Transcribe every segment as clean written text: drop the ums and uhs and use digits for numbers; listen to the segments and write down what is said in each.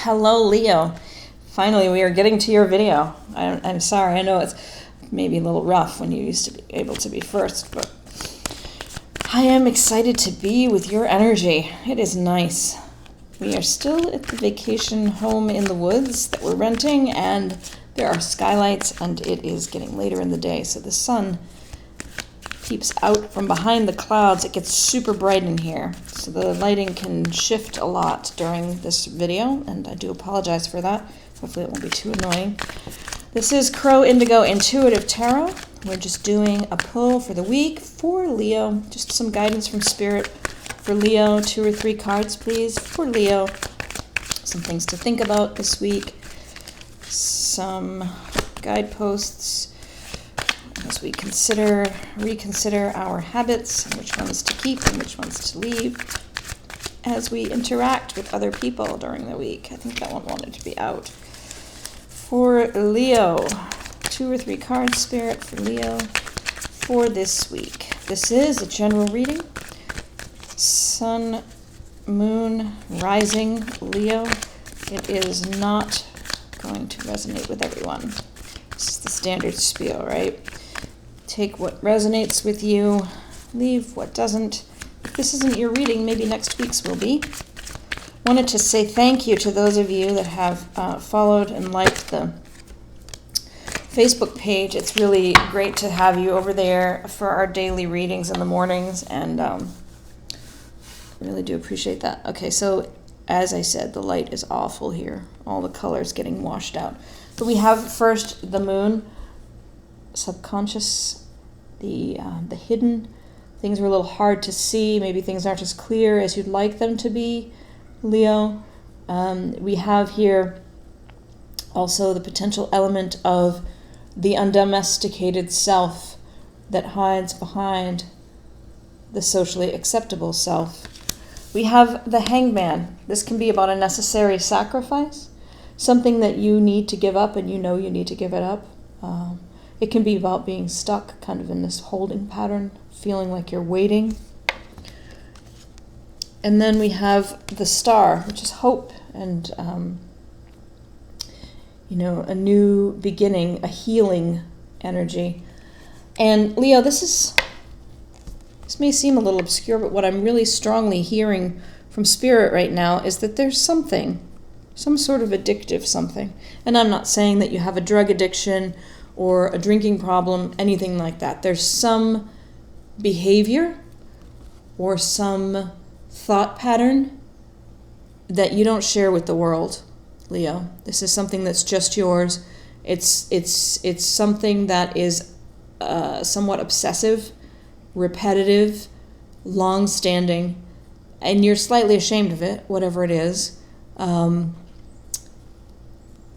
Hello, Leo. Finally, we are getting to your video. I'm sorry, I know it's maybe a little rough when you used to be able to be first, but I am excited to be with your energy. It is nice. We are still at the vacation home in the woods that we're renting, and there are skylights, and it is getting later in the day, so the sun peeps out from behind the clouds. It gets super bright in here, so the lighting can shift a lot during this video, and I do apologize for that. Hopefully it won't be too annoying. This is Crow Indigo Intuitive Tarot. We're just doing a pull for the week for Leo. Just some guidance from Spirit for Leo. 2 or 3 cards, please, for Leo. Some things to think about this week. Some guideposts as we reconsider our habits, and which ones to keep and which ones to leave, as we interact with other people during the week. I think that one wanted to be out. For Leo, 2 or 3 cards, Spirit, for Leo for this week. This is a general reading. Sun, Moon, Rising, Leo. It is not going to resonate with everyone. This is the standard spiel, right? Take what resonates with you, leave what doesn't. If this isn't your reading, maybe next week's will be. Wanted to say thank you to those of you that have followed and liked the Facebook page. It's really great to have you over there for our daily readings in the mornings, and really do appreciate that. Okay, so as I said, the light is awful here. All the colors getting washed out. But we have first the moon, subconscious, the hidden. Things are a little hard to see. Maybe things aren't as clear as you'd like them to be, Leo. We have here also the potential element of the undomesticated self that hides behind the socially acceptable self. We have the Hangman. This can be about a necessary sacrifice, something that you need to give up and you know you need to give it up. It can be about being stuck kind of in this holding pattern, feeling like you're waiting. And then we have the Star, which is hope and, a new beginning, a healing energy. And Leo, this may seem a little obscure, but what I'm really strongly hearing from Spirit right now is that there's some sort of addictive something. And I'm not saying that you have a drug addiction or a drinking problem, anything like that. There's some behavior or some thought pattern that you don't share with the world, Leo. This is something that's just yours. It's something that is somewhat obsessive, repetitive, long-standing, and you're slightly ashamed of it, whatever it is. And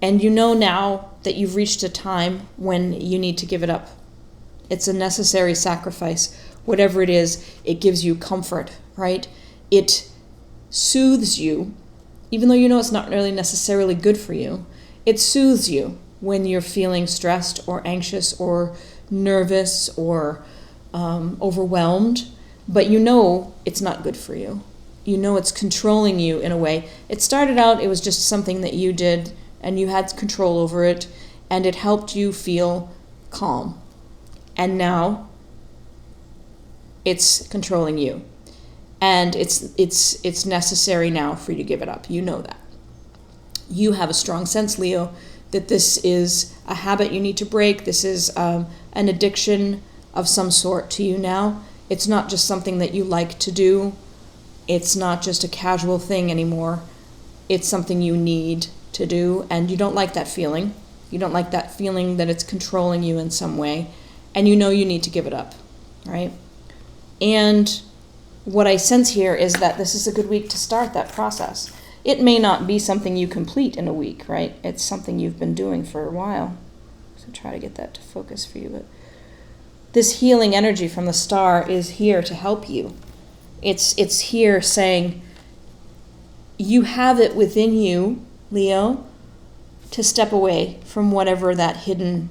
you know now that you've reached a time when you need to give it up. It's a necessary sacrifice. Whatever it is, it gives you comfort, right? It soothes you, even though you know it's not really necessarily good for you. It soothes you when you're feeling stressed or anxious or nervous or overwhelmed, but you know it's not good for you. You know it's controlling you in a way. It started out, it was just something that you did, and you had control over it, and it helped you feel calm. And now it's controlling you. And it's necessary now for you to give it up. You know that. You have a strong sense, Leo, that this is a habit you need to break. This is an addiction of some sort to you now. It's not just something that you like to do. It's not just a casual thing anymore. It's something you need to do, and you don't like that feeling. You don't like that feeling that it's controlling you in some way, and you know you need to give it up, right? And what I sense here is that this is a good week to start that process. It may not be something you complete in a week, right? It's something you've been doing for a while. So try to get that to focus for you. But this healing energy from the Star is here to help you. It's here saying you have it within you, Leo, to step away from whatever that hidden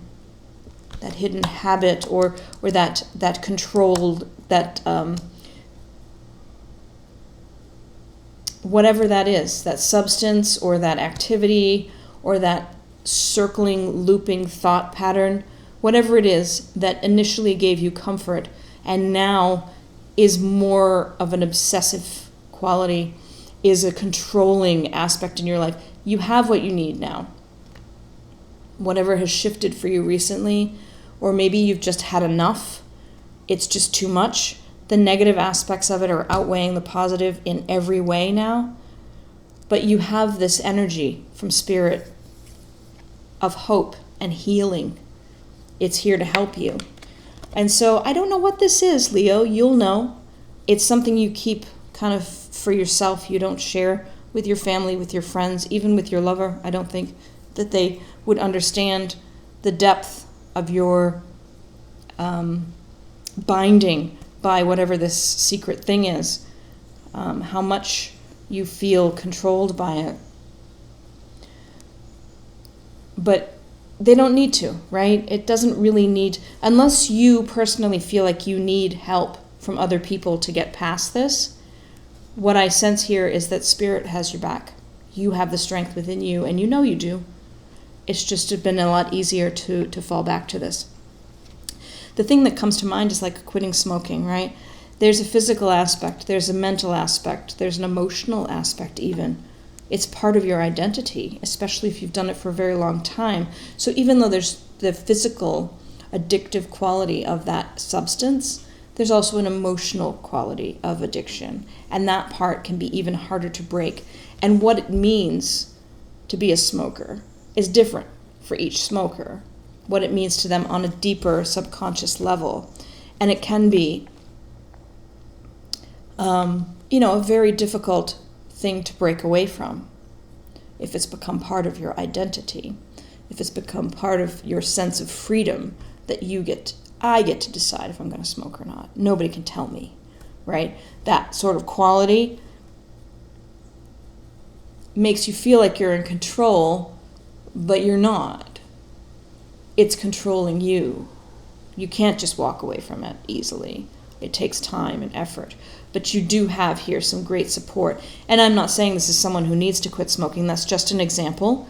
habit or that controlled, that whatever that is, that substance or that activity or that circling, looping thought pattern, whatever it is that initially gave you comfort and now is more of an obsessive quality, is a controlling aspect in your life. You have what you need now. Whatever has shifted for you recently, or maybe you've just had enough, it's just too much. The negative aspects of it are outweighing the positive in every way now. But you have this energy from Spirit of hope and healing. It's here to help you. And so I don't know what this is, Leo. You'll know. It's something you keep kind of for yourself. You don't share with your family, with your friends, even with your lover. I don't think that they would understand the depth of your binding by whatever this secret thing is, how much you feel controlled by it. But they don't need to, right? It doesn't really need, unless you personally feel like you need help from other people to get past this. What I sense here is that Spirit has your back. You have the strength within you, and you know you do. It's just been a lot easier to fall back to this. The thing that comes to mind is like quitting smoking, right? There's a physical aspect, there's a mental aspect, there's an emotional aspect even. It's part of your identity, especially if you've done it for a very long time. So even though there's the physical addictive quality of that substance, there's also an emotional quality of addiction. And that part can be even harder to break. And what it means to be a smoker is different for each smoker. What it means to them on a deeper subconscious level. And it can be, a very difficult thing to break away from if it's become part of your identity, if it's become part of your sense of freedom that I get to decide if I'm going to smoke or not. Nobody can tell me, right? That sort of quality makes you feel like you're in control, but you're not. It's controlling you. You can't just walk away from it easily. It takes time and effort. But you do have here some great support. And I'm not saying this is someone who needs to quit smoking. That's just an example.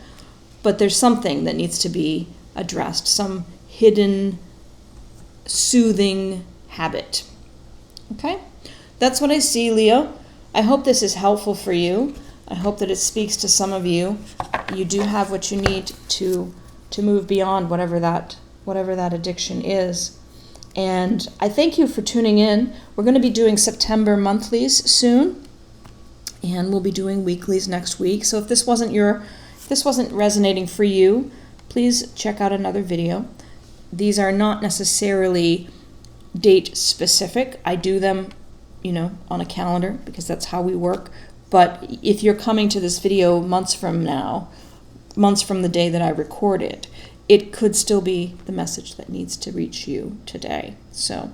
But there's something that needs to be addressed. Some hidden, soothing habit. Okay? That's what I see, Leo. I hope this is helpful for you. I hope that it speaks to some of you. You do have what you need to move beyond whatever that addiction is. And I thank you for tuning in. We're going to be doing September monthlies soon, and we'll be doing weeklies next week. So if this wasn't resonating for you, please check out another video. These are not necessarily date specific. I do them, on a calendar because that's how we work. But if you're coming to this video months from the day that I recorded, it could still be the message that needs to reach you today. So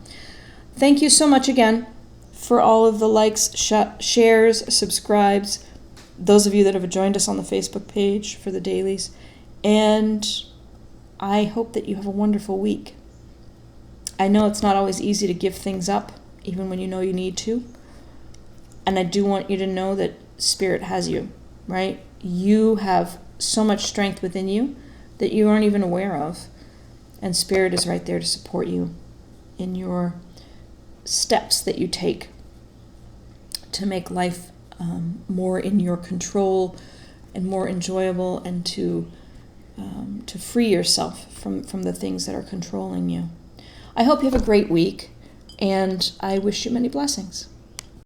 thank you so much again for all of the likes, shares, subscribes, those of you that have joined us on the Facebook page for the dailies. And I hope that you have a wonderful week. I know it's not always easy to give things up, even when you know you need to. And I do want you to know that Spirit has you, right? You have so much strength within you that you aren't even aware of. And Spirit is right there to support you in your steps that you take to make life more in your control and more enjoyable, and to free yourself from the things that are controlling you. I hope you have a great week, and I wish you many blessings.